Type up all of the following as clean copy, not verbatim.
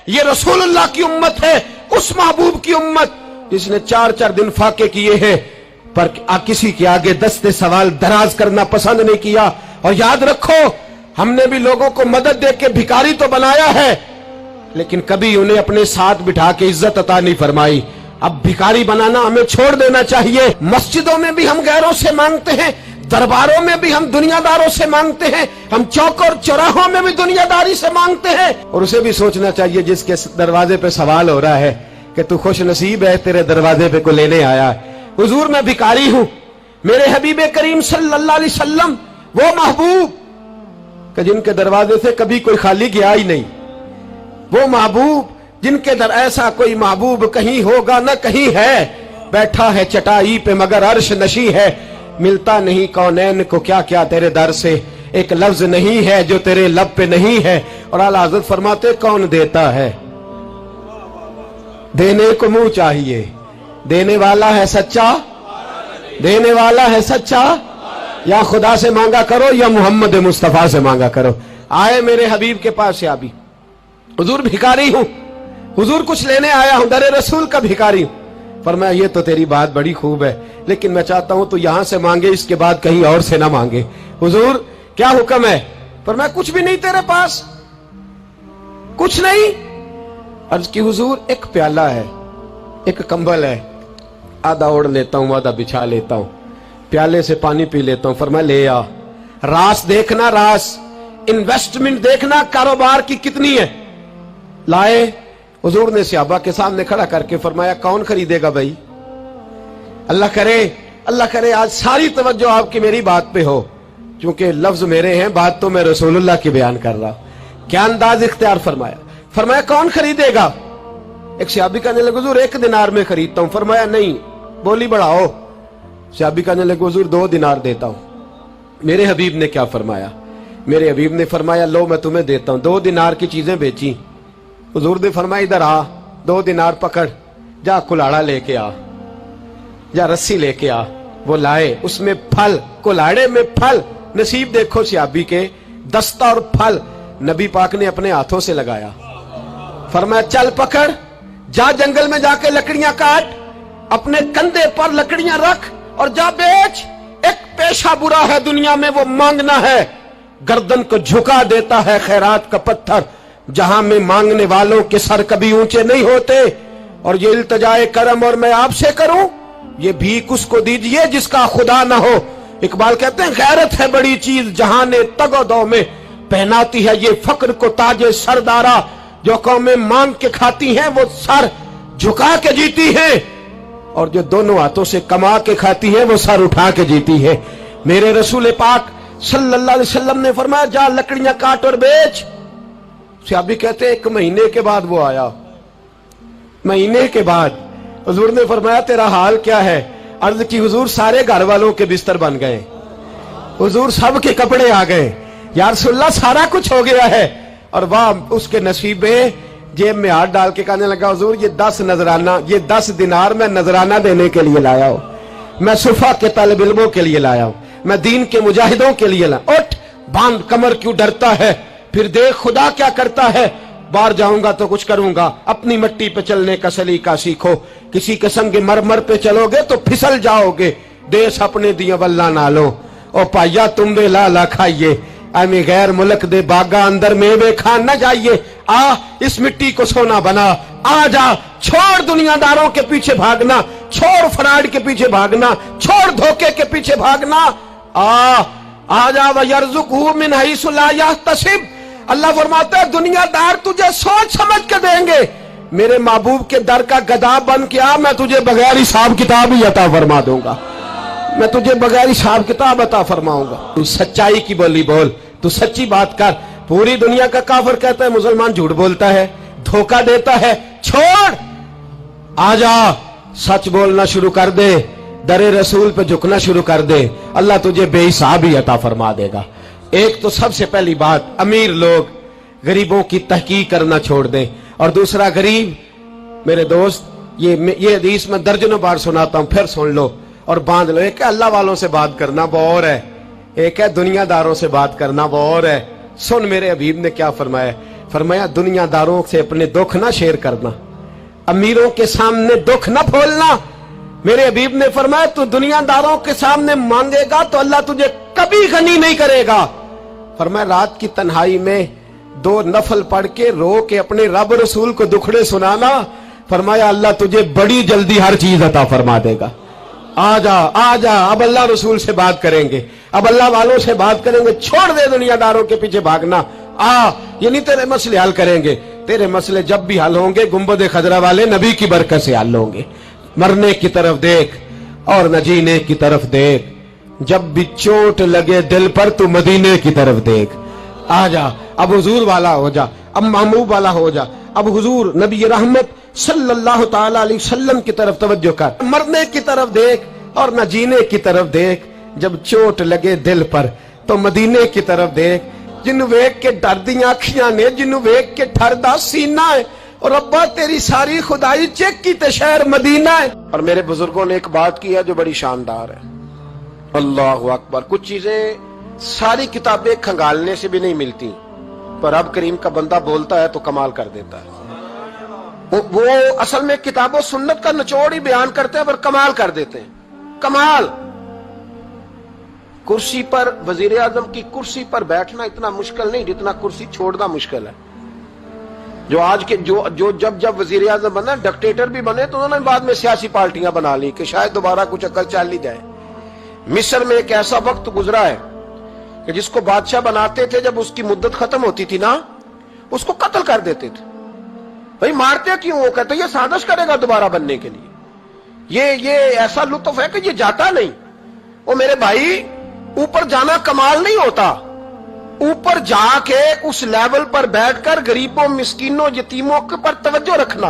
یہ रसूलुल्लाह की उम्मत है, उस महबूब की उम्मत जिसने 4-4 दिन फाके किए हैं पर किसी के आगे दस्ते सवाल दराज करना पसंद नहीं किया। और याद रखो, हमने भी लोगों को मदद दे के भिखारी तो बनाया है, लेकिन कभी उन्हें अपने साथ बिठा के इज्जत अता नहीं फरमाई। अब भिखारी बनाना हमें छोड़ देना चाहिए। मस्जिदों में भी हम गैरों से मांगते हैं, दरबारों में भी हम दुनियादारों से मांगते हैं, हम चौक और चौराहों में भी दुनियादारी से मांगते हैं। और उसे भी सोचना चाहिए जिसके दरवाजे पे सवाल हो रहा है कि तू खुश नसीब है, तेरे दरवाजे पे को लेने आया है। हुजूर मैं भिखारी हूं, मेरे हबीब करीम सल्लल्लाहु अलैहि वसल्लम वो महबूब कि जिनके दरवाजे से कभी कोई खाली गया ही नहीं, वो महबूब जिनके दर ऐसा कोई महबूब कहीं होगा न कहीं है, बैठा है चटाई पे मगर अर्श नशी है, मिलता नहीं कौनैन को क्या क्या तेरे दर से, एक लफ्ज नहीं है जो तेरे लब पे नहीं है। और आला हज़रत फरमाते कौन देता है, देने को मुंह चाहिए, देने वाला है सच्चा, देने वाला है सच्चा, या खुदा से मांगा करो या मोहम्मद मुस्तफा से मांगा करो। आए मेरे हबीब के पास से अभी, हुजूर भिखारी हूं, हुजूर कुछ लेने आया हूं, दरे रसूल का भिखारी हूं। फरमाया ये तो तेरी बात बड़ी खूब है, लेकिन मैं चाहता हूं तू यहां से मांगे, इसके बाद कहीं और से ना मांगे। हुजूर क्या हुक्म है? फरमाया कुछ भी नहीं तेरे पास, कुछ नहीं। अर्ज की हुजूर एक प्याला है, एक कंबल है, आधा ओढ़ लेता हूं आधा बिछा लेता हूं, प्याले से पानी पी लेता हूं। फरमाया ले आ, रास देखना, रास इन्वेस्टमेंट देखना कारोबार की कितनी है। लाए, हुजूर ने सहाबा के सामने खड़ा करके फरमाया कौन खरीदेगा भाई? अल्लाह करे आज सारी तवज्जो आपकी मेरी बात पे हो, क्योंकि लफ्ज मेरे हैं, बात तो मैं रसूलुल्लाह की बयान कर रहा हूं। क्या अंदाज इख्तियार फरमाया? फरमाया कौन खरीदेगा? एक सहाबी कहने लगे हुजूर 1 दिनार में खरीदता हूं। फरमाया नहीं, बोली बढ़ाओ। सहाबी कहने लगे हुजूर 2 दिनार देता हूं। मेरे हबीब ने क्या फरमाया? मेरे हबीब ने फरमाया लो मैं तुम्हें देता हूं। 2 दिनार की चीजें बेची। हुजूर ने फरमाया इधर आ, 2 दिनार पकड़, जा कुल्हाड़ा लेके आ, जा रस्सी लेके आ। वो लाए, उसमें फल, कुल्हाड़े में फल। नसीब देखो सहाबी के, दस्ता और फल नबी पाक ने अपने हाथों से लगाया। फरमाया चल पकड़, जा जंगल में जाके लकड़ियां काट, अपने कंधे पर लकड़ियां रख और जा बेच। एक पेशा बुरा है दुनिया में, वो मांगना है। गर्दन को झुका देता है खैरात का पत्थर, जहां में मांगने वालों के सर कभी ऊंचे नहीं होते। और ये इल्तजाए करम और मैं आपसे करूं, ये भीख उसको दीजिए जिसका खुदा ना हो। इकबाल कहते हैं गैरत है बड़ी चीज जहां ने तगोदो में पहनाती है ये फक्र को ताजे सरदारा। जो कौमें मांग के खाती हैं वो सर झुका के जीती है, और जो दोनों हाथों से कमा के खाती है वो सर उठा के जीती है। मेरे रसूल पाक सल्लल्लाहु अलैहि वसल्लम ने फरमाया जा लकड़ियां काट और बेच। सहाबी कहते हैं 1 महीने के बाद वो आया। महीने के बाद हुजूर ने फरमाया तेरा हाल क्या है? अर्ज की हुजूर सारे घर वालों के बिस्तर बन गए, हुजूर सब के कपड़े आ गए, या रसूलल्लाह सारा कुछ हो गया है। और वाह उसके नसीब में, जेब में हाथ डाल के कहने लगा हुजूर ये 10 नजराना, ये 10 दिनार मैं नजराना देने के लिए लाया हूं, मैं सुफा के तालिब इल्मों के लिए लाया हूं, मैं दीन के मुजाहिदों के लिए लाया। उठ बांध कमर, क्यों डरता है? फिर देख खुदा क्या करता है। बाहर जाऊंगा तो कुछ करूंगा, अपनी मिट्टी पे चलने का सलीका सीखो, किसी के संग मरमर पे चलोगे तो फिसल जाओगे। देश अपने दिया वल्ला ना लो, ओ पाइया तुम बे लाला खाइए, आमी गैर मुल्क दे बागा अंदर मेवे खान न जाइए। आ इस मिट्टी को सोना बना, आ जा, छोड़ दुनियादारों के पीछे भागना, छोड़ फ्रॉड के पीछे भागना, छोड़ धोखे के पीछे भागना। आ जा वयरज़ुक़हु मिन हैसु ला यहतसिब। अल्लाह फरमाता है दुनियादार तुझे सोच समझ के देंगे, मेरे महबूब के दर का गदा बन के आ, मैं तुझे बगैर हिसाब किताब ही अता फरमा दूंगा, मैं तुझे बगैर हिसाब किताब अता फरमाऊंगा। तू सच्चाई की बोली बोल, तू सच्ची बात कर। पूरी दुनिया का काफिर कहता है मुसलमान झूठ बोलता है, धोखा देता है, छोड़, आजा सच बोलना शुरू कर दे, दरे रसूल पे झुकना शुरू कर दे, अल्लाह तुझे बेहिसाब ही अता फरमा देगा। एक तो सबसे पहली बात, अमीर लोग गरीबों की तहकीक करना छोड़ दें। और दूसरा, गरीब मेरे दोस्त, ये हदीस में दर्जनों बार सुनाता हूं, फिर सुन लो और बांध लो। एक है अल्लाह वालों से बात करना, वो और है, एक है दुनियादारों से बात करना, वो और है। सुन मेरे हबीब ने क्या फरमाया। फरमाया दुनियादारों से अपने दुख ना शेयर करना, अमीरों के सामने दुख ना खोलना। मेरे हबीब ने फरमाया तू दुनियादारों के सामने मांगेगा तो अल्लाह तुझे कभी गनी नहीं करेगा। फरमाया रात की तन्हाई में 2 नफल पढ़ के रो के अपने रब रसूल को दुखड़े सुनाना, फरमाया अल्लाह तुझे बड़ी जल्दी हर चीज अता फरमा देगा। आ जा, अब अल्लाह रसूल से बात करेंगे, अब अल्लाह वालों से बात करेंगे, छोड़ दे दुनियादारों के पीछे भागना। ये नहीं तेरे मसले हल करेंगे, तेरे मसले जब भी हल होंगे गुंबद खजरा वाले नबी की बरकत से हल होंगे। मरने की तरफ देख और न जीने की तरफ देख, जब भी चोट लगे दिल पर तू मदीने की तरफ देख। आ जा, अब हुजूर वाला हो जा, अब महबूब वाला हो जा, अब हुजूर नबी रहमत सल्लल्लाहु ताला अलैहि वसल्लम की तरफ तवज्जो कर। मरने की तरफ देख और न जीने की तरफ देख, जब चोट लगे दिल पर तो मदीने की तरफ देख। जिन्नू वेख के डरदियां अखियां ने, जिन्नू वेख के ठरदा सीना है, और अब्बा तेरी सारी खुदाई चेक की ते शहर मदीना है। और मेरे बुजुर्गों ने एक बात की है जो बड़ी शानदार है, अल्लाहु अकबर। कुछ चीजें सारी किताबें खंगालने से भी नहीं मिलती, पर रब करीम का बंदा बोलता है तो कमाल कर देता है। वो असल में किताबों सुन्नत का निचोड़ ही बयान करते हैं पर कमाल कर देते हैं, कमाल। कुर्सी पर, वजीर आजम की कुर्सी पर बैठना इतना मुश्किल नहीं जितना कुर्सी छोड़ना मुश्किल है। जो आज के जो जब वजीर आजम बना, डिक्टेटर भी बने तो उन्होंने बाद में सियासी पार्टियां बना ली कि शायद दोबारा कुछ अकल चल ही जाए। मिस्र में एक ऐसा वक्त गुजरा है कि जिसको बादशाह बनाते थे, जब उसकी मुद्दत खत्म होती थी ना, उसको कत्ल कर देते थे। भाई मारते क्यों? वो कहते ये साजिश करेगा दोबारा बनने के लिए। ये ऐसा लुत्फ है कि ये जाता नहीं। वो मेरे भाई, ऊपर जाना कमाल नहीं होता, ऊपर जाके उस लेवल पर बैठकर गरीबों, मिस्कीनों, यतीमों के पर तवज्जो रखना,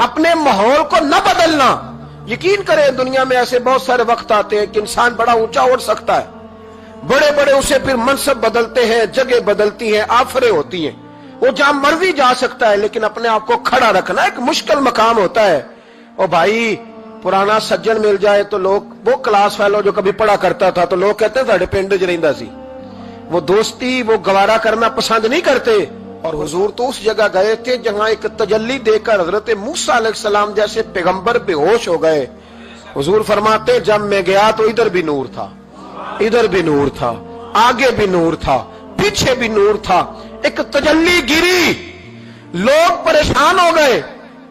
अपने माहौल को न बदलना। यकीन करें दुनिया में ऐसे बहुत सारे वक्त आते हैं कि इंसान बड़ा ऊंचा उड़ सकता है, बड़े बड़े उसे फिर मनसब बदलते हैं, जगह बदलती है, आफरे होती हैं, वो जहां मर्जी जा सकता है, लेकिन अपने आप को खड़ा रखना एक मुश्किल मकाम होता है। और भाई पुराना सज्जन मिल जाए तो लोग, वो क्लास फेलो जो कभी पढ़ा करता था, तो लोग कहते हैं साढ़े पिंड च रहिंदा सी, वो दोस्ती वो गवारा करना पसंद नहीं करते। और हुजूर तो उस जगह गए थे जहां एक तजल्ली देकर हजरत मूसा अलैहिस्सलाम जैसे पैगंबर बेहोश हो गए। हुजूर फरमाते जब मैं गया तो इधर भी नूर था, इधर भी नूर था, आगे भी नूर था, पीछे भी नूर था। एक तजल्ली गिरी, लोग परेशान हो गए।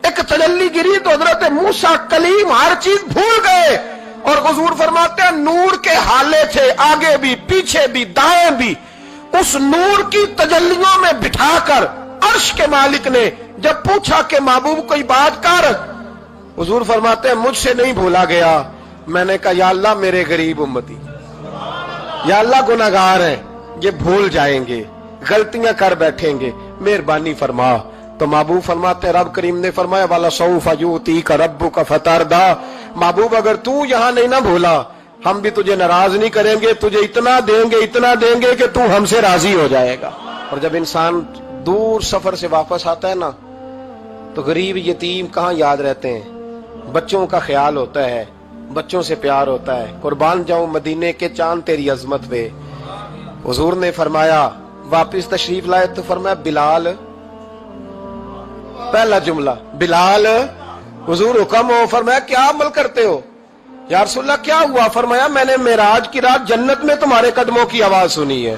एक तजल्ली गिरी तो हजरत मूसा कलीम हर चीज भूल गए। और हुजूर फरमाते हैं नूर के हाले थे, आगे भी, पीछे भी, दाएं भी। उस नूर की तजल्लियों में बिठाकर अर्श के मालिक ने जब पूछा कि महबूब कोई बात कर, हुजूर फरमाते हैं मुझसे नहीं भूला गया। मैंने कहा या अल्लाह मेरे गरीब उम्मती, या अल्लाह गुनाहगार हैं, ये भूल जाएंगे, गलतियां कर बैठेंगे, मेहरबानी फरमा। तो महबूब फरमाते रब करीम ने फरमाया वाला सौफा यूती का रब्बु का फतारदा, महबूब अगर तू यहां नहीं ना भूला, हम भी तुझे नाराज नहीं करेंगे, तुझे इतना देंगे कि तू हमसे राजी हो जाएगा। और जब इंसान दूर सफर से वापस आता है ना, तो गरीब यतीम कहाँ याद रहते हैं, बच्चों का ख्याल होता है, बच्चों से प्यार होता है। कुर्बान जाऊं मदीने के चांद तेरी अजमत पे। हुजूर ने फरमाया वापिस तशरीफ लाए तो फरमाया बिलाल, पहला जुमला बिलाल, हुजूर हुक्म हो। फरमाया क्या अमल करते हो? या रसूलल्लाह क्या हुआ? फरमाया मैंने मेराज की रात जन्नत में तुम्हारे कदमों की आवाज सुनी है।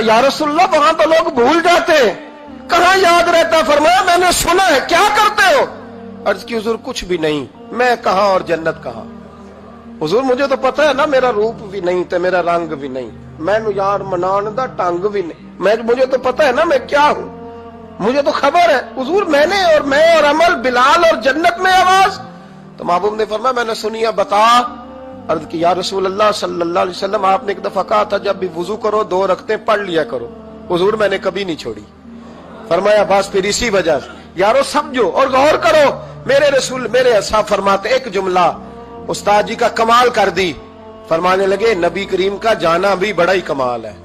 या रसूलल्लाह वहां तो लोग भूल जाते हैं, कहां याद रहता? फरमाया मैंने सुना है। क्या करते हो? अर्ज की हुजूर कुछ भी नहीं। मैं कहां और जन्नत कहां? हुजूर मुझे तो पता है ना, मेरा रूप भी नहीं ते मेरा रंग भी नहीं, मैनू यार मनान दा ढंग भी नहीं, मुझे तो पता है ना मैं क्या हूं, मुझे तो खबर है। हुजूर मैंने और मैं और अमल, बिलाल और जन्नत में आवाज। तो महबूब ने फरमाया मैंने सुनी है, बता। अर्ज की या रसूल अल्लाह सल्लल्लाहु अलैहि वसल्लम आपने एक दफा कहा था जब भी वुजू करो 2 रकअतें पढ़ लिया करो। हुजूर मैंने कभी नहीं छोड़ी। फरमाया बस फिर इसी वजह से यारो समझो और गौर करो। मेरे रसूल मेरे ऐसा फरमाते, एक जुमला उस्ताद जी का कमाल कर दी। फरमाने लगे नबी करीम का जाना भी बड़ा ही कमाल है।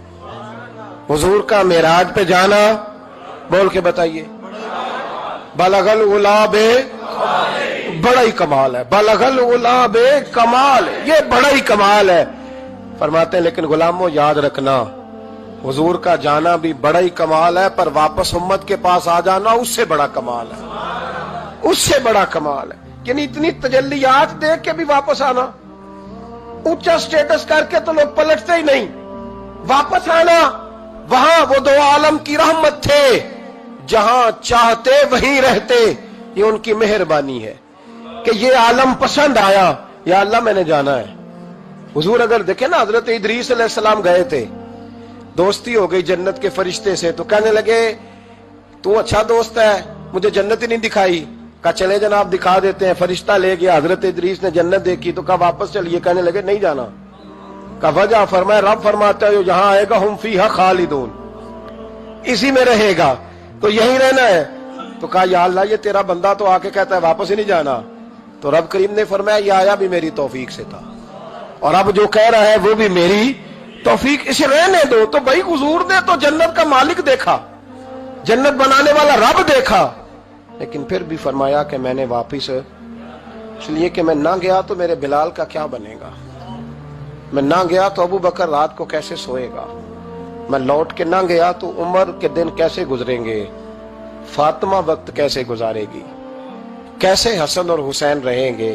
हुजूर का मेराज पे जाना, बोल के बताइए, बलगल उलाबे, बड़ा ही कमाल है। बलगल उलाबे कमाल, ये बड़ा ही कमाल है। फरमाते हैं लेकिन गुलामों याद रखना حضور کا جانا بھی بڑا ہی کمال ہے، پر واپس امت کے پاس آ جانا اس سے بڑا کمال ہے، اس سے بڑا کمال ہے۔ یعنی اتنی تجلیات دیکھ کے بھی واپس آنا، اونچا سٹیٹس کر کے تو لوگ پلٹتے ہی نہیں، واپس آنا وہاں وہ دو عالم کی رحمت تھے، جہاں چاہتے وہیں رہتے، یہ ان کی مہربانی ہے کہ یہ عالم پسند آیا، یا اللہ میں نے جانا ہے۔ حضور اگر دیکھیں نا، حضرت ادریس علیہ السلام گئے تھے، دوستی ہو گئی جنت کے فرشتے سے، تو کہنے لگے تو اچھا دوست ہے، مجھے جنت ہی نہیں دکھائی۔ کہا چلے جناب دکھا دیتے ہیں، فرشتہ لے گیا، حضرت ادریس نے جنت دیکھی تو کہا واپس چلیے، کہنے لگے نہیں جانا۔ کہا وجہ؟ فرمایا رب فرماتا ہے جہاں آئے گا ہم فیہا خالدون، اسی میں رہے گا، تو یہیں رہنا ہے۔ تو کہا یا اللہ یہ تیرا بندہ تو آ کے کہتا ہے واپس ہی نہیں جانا، تو رب کریم نے فرمایا یہ آیا بھی میری توفیق سے تھا، اور اب جو کہہ رہا ہے وہ بھی میری توفیق، اسے رہنے دو۔ تو بھائی حضور نے تو جنت کا مالک دیکھا، جنت بنانے والا رب دیکھا، لیکن پھر بھی فرمایا کہ میں نے واپس، اس لیے کہ میں نہ گیا تو میرے بلال کا کیا بنے گا، میں نہ گیا تو ابو بکر رات کو کیسے سوئے گا، میں لوٹ کے نہ گیا تو عمر کے دن کیسے گزریں گے، فاطمہ وقت کیسے گزارے گی، کیسے حسن اور حسین رہیں گے،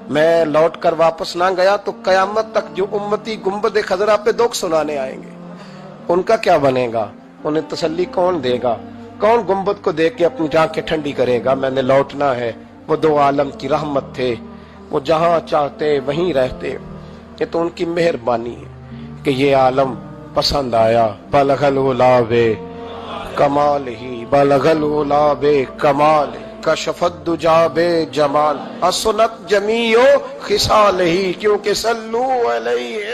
میں لوٹ کر واپس نہ گیا تو قیامت تک جو امتی گنبد خضرا پہ دکھ سنانے آئیں گے ان کا کیا بنے گا، انہیں تسلی کون دے گا، کون گنبد کو دیکھ کے اپنی آنکھیں ٹھنڈی کرے گا۔ میں نے لوٹنا ہے، وہ دو عالم کی رحمت تھے، وہ جہاں چاہتے وہیں رہتے، یہ تو ان کی مہربانی ہے کہ یہ عالم پسند آیا۔ بلغ العلا بے کمال ہی، بلغ العلا بے کمال، کشف الدجا بے جمال، حسنت جمیع خصال ہی، کیونکہ صلو علیہ